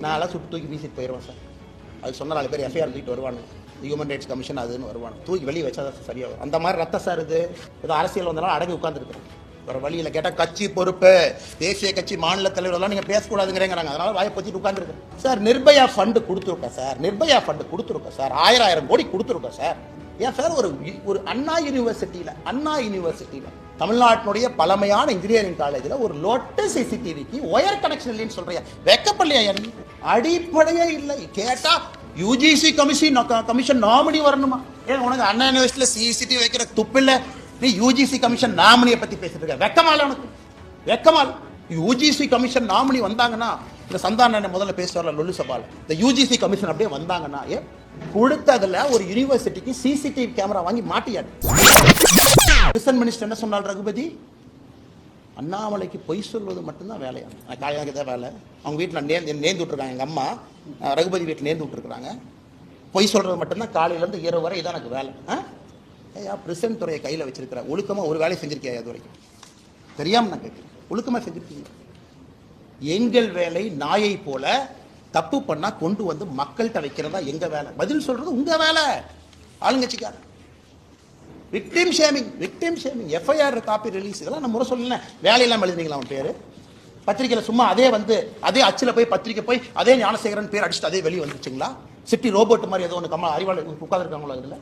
நான்லாம் சுட்டு தூக்கி வீசிட்டு போயிடுவேன் சார். அது சொன்ன 4 பேர் எஃப்ஐஆர் தூக்கிட்டு வருவாங்க. ஹியூமன் ரைட்ஸ் கமிஷன் அதுன்னு வருவாங்க. தூக்கி வெளியே வச்சா தான் சரியாகும். அந்த மாதிரி ரத்த சார் இது ஏதோ அரசியல் வந்தாலும் அடங்கி உட்காந்துருக்குறேன். வேறு வழியில் கேட்டால் கட்சி பொறுப்பு, தேசிய கட்சி மாநில தலைவரெல்லாம் நீங்கள் பேசக்கூடாதுங்கிறாங்க. அதனால வாயை பற்றிட்டு உட்காந்துருக்கேன் சார். நிர்பயா ஃபண்டு கொடுத்துருக்கேன் சார். நிர்பயா ஃபண்டு கொடுத்துருக்கேன் சார். 1000 கோடி கொடுத்துருக்கேன் சார். ஏன் சார் ஒரு அண்ணா யூனிவர்சிட்டியில் தமிழ்நாட்டினுடைய பழமையான இன்ஜினியரிங் காலேஜில் ஒரு லோட்டு சிசிடிவிக்கு ஒயர் கனெக்ஷன் இல்லைன்னு சொல்றியா? வெக்கப்படலையா? அடிப்படையே இல்லை. கேட்டா யூஜிசி கமிஷன் நாமினி வரணுமா? ஏன் உனக்கு அண்ணா யூனிவர்சிட்டியில் சிசிடிவி வைக்கிற துப்பில்லை? நீ யூஜிசி கமிஷன் நாமினியை பத்தி பேசிட்டு இருக்க. வெக்கமால உனக்கு? வெக்கமால? யூஜிசி கமிஷன் நாமினி வந்தாங்கன்னா, இந்த சந்தான முதல்ல பேசுவார்ல லொல்லு சபால், இந்த யூஜிசி கமிஷன் அப்படியே வந்தாங்கன்னா கொடுத்ததுல ஒரு யூனிவர்சிட்டிக்கு சிசிடிவி கேமரா வாங்கி மாட்டியாடு. மினிஸ்டர் என்ன சொன்னார் ரகுபதி? அண்ணாமலைக்கு பொய் சொல்வது மட்டும்தான் வேலையா? காலையாக தான் வேலை. அவங்க வீட்டில் நேர்ந்து விட்டுருக்காங்க. எங்கள் அம்மா ரகுபதி வீட்டில் நேர்ந்து விட்டுருக்குறாங்க. பொய் சொல்றது மட்டும்தான் காலையிலேருந்து இரவு வரை இதான் எனக்கு வேலை. ஏயா பிரசிடன்ட் துறையை கையில் வச்சிருக்கிற ஒழுக்கமாக ஒரு வேலையை செஞ்சிருக்கியா? அது வரைக்கும் தெரியாமல் நான் கேட்குறேன். ஒழுக்கமாக செஞ்சிருக்கீங்க. எங்கள் வேலை நாயை போல தப்பு பண்ணா கொண்டு வந்து மக்கள்கிட்ட வைக்கிறதா எங்க வேலை. பதில் சொல்றது உங்க வேலை. ஆளுங்கட்சிக்கார victim shaming FIR copy release இதெல்லாம் நம்ம முறை சொல்லல. வேலையெல்லாம் எழுதுனீங்களா? அவன் பேரு பத்திரிகையில் சும்மா அதே அச்சில் போய் பத்திரிக்கை போய் அதே ஞானசேகரன் பேர் அடிச்சுட்டு அதே வெளியே வந்துருச்சுங்களா? சிட்டி ரோபோட் மாதிரி ஏதோ ஒன்று கம்மா அறிவாளர் உட்காந்துருக்காங்களோ அதில்.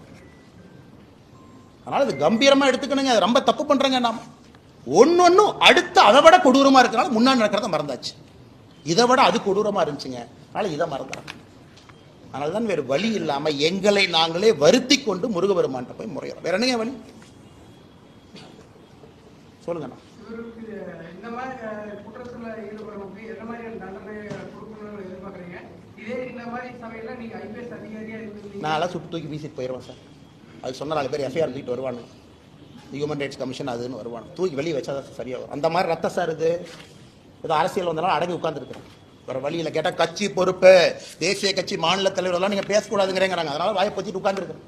அதனால இது கம்பீரமா எடுத்துக்கணுங்க. அது ரொம்ப தப்பு பண்றேங்க. நாம் ஒன்னொன்னும் அடுத்து அதை விட கொடூரமா இருக்கிறனால முன்னாடி நடக்கிறத மறந்தாச்சு. இதை விட அது கொடூரமா இருந்துச்சுங்க. அதனால இதை மறந்துறாங்க. அதனால்தான் வேறு வழி இல்லாம எங்களை நாங்களே வருத்தி கொண்டு முருகபெருமான்ட்ட போய் முறையிறோம். வேற என்னங்க வழி சொல்லுங்க. நான் சுட்டு தூக்கி வீசிட்டு போயிடுவேன் சார். அது சொன்ன 4 பேர் எஃப்ஐஆர் தூக்கிட்டு வருவாங்க. ஹியூமன் ரைட்ஸ் கமிஷன் அதுன்னு வருவாங்க. தூக்கி வெளியே வச்சா தான் சரியாகும். அந்த மாதிரி ரத்த சார் இது ஏதோ அரசியல் வந்தாலும் அடங்கி உட்காந்துருக்குறேன். வேறு வழியில் கேட்டால் கட்சி பொறுப்பு, தேசிய கட்சி மாநில தலைவரெல்லாம் நீங்கள் பேசக்கூடாதுங்கிறாங்க. அதனால வாயை பற்றிட்டு உட்காந்துருக்குறேன்.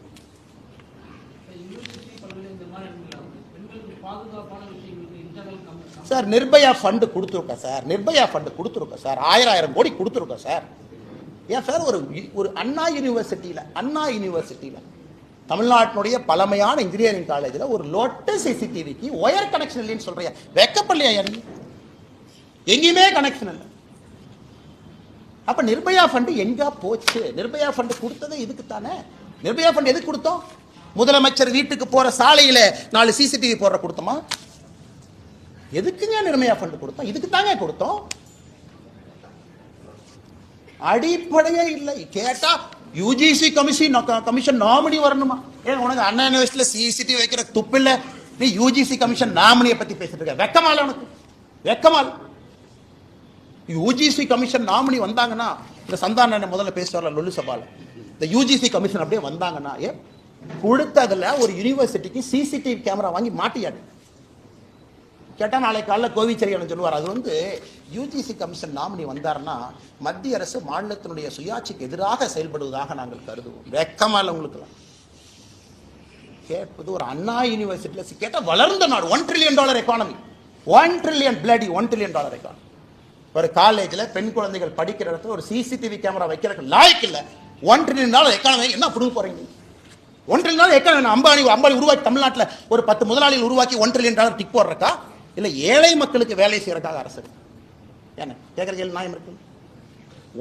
சார் நிர்பயா ஃபண்டு கொடுத்துருக்கேன் சார். 1000 கோடி கொடுத்துருக்கேன் சார். ஏன் சார் ஒரு அண்ணா யூனிவர்சிட்டியில் தமிழ்நாட்டினுடைய பழமையான இன்ஜினியரிங் காலேஜில் ஒரு லோட்டு சிசிடிவிக்கு ஒயர் கனெக்ஷன் இல்லைன்னு சொல்றியா? வெக்கப்படலையா? எங்கேயுமே கனெக்ஷன் இல்லை. அப்ப நிர்பயா ஃபண்டு எங்க போச்சு? நிர்பயா ஃபண்டு கொடுத்ததே இதுக்கு தானே. நிர்பயா ஃபண்டு எதுக்கு கொடுத்தோம்? முதலமைச்சர் வீட்டுக்கு போற சாலையில 4 சிசிடிவி போடுற கொடுத்தோமா? எதுக்குங்க நிர்பயா ஃபண்டு கொடுத்தோம்? இதுக்கு தாங்க கொடுத்தோம். அடிப்படையே இல்லை. கேட்டா யூஜிசி கமிஷன் நாமினி வரணுமா? ஏன் உனக்கு அண்ணா யூனிவர்சிட்டியில் சிசிடிவி வைக்கிற துப்பில்லை? நீ யூஜிசி கமிஷன் நாமினியை பத்தி பேசிட்டு இருக்க. வெக்கமால உனக்கு? வெக்கமால? யூஜிசி கமிஷன் நாமினி வந்தாங்கன்னா, இந்த சந்தான முதல்ல பேசுவார்ல லொல்லு சபால், இந்த யூஜிசி கமிஷன் அப்படியே வந்தாங்கன்னா கொடுத்ததுல ஒரு யூனிவர்சிட்டிக்கு சிசிடிவி கேமரா வாங்கி மாட்டியாடு. கேட்டா நாளைக்கு காலைல கோவிச்செழியன் சொல்லுவார். அது யூஜிசி கமிஷன் நாமினி வந்தாருன்னா மத்திய அரசு மாநிலத்தினுடைய சுயாட்சிக்கு எதிராக செயல்படுவதாக நாங்கள் கருதுவோம். வெக்கமா இல்லை உங்களுக்கு? கேட்பது ஒரு அண்ணா யூனிவர்சிட்டியில் கேட்டா வளர்ந்த நாடு, $1 trillion எக்கானமி, $1 trillion எக்கானமி. ஒரு காலேஜில் பெண் குழந்தைகள் படிக்கிற இடத்துல ஒரு சிசிடிவி கேமரா வைக்கிறதுக்கு லாய்க்கு இல்லை. $1 trillion எக்கானமி என்ன புடுங்க போறீங்க? $1 trillion எக்கானமி அம்பானி உருவாக்கி தமிழ்நாட்டில் ஒரு 10 முதலாளிகள் உருவாக்கி $1 trillion டிக் போடுறக்கா? இல்லை ஏழை மக்களுக்கு வேலை செய்யறதுக்காக அரசு? என்ன கேட்குற கேள்வி நியாயம் இருக்கு?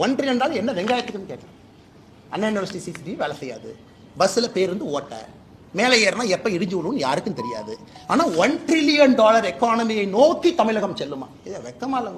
$1 trillion என்ன வெங்காயத்துக்குன்னு கேட்குறேன். அண்ணா யூனிவர்சிட்டி சிசிடிவி வேலை செய்யாது. பஸ்ஸில் பேருந்து ஓட்ட மேலே ஏறினா எப்போ இடிஞ்சு விடுன்னு யாருக்கும் தெரியாது. ஆனால் $1 trillion எக்கானமியை நோக்கி தமிழகம் செல்லுமா? இதை வெக்கமா இல்லை?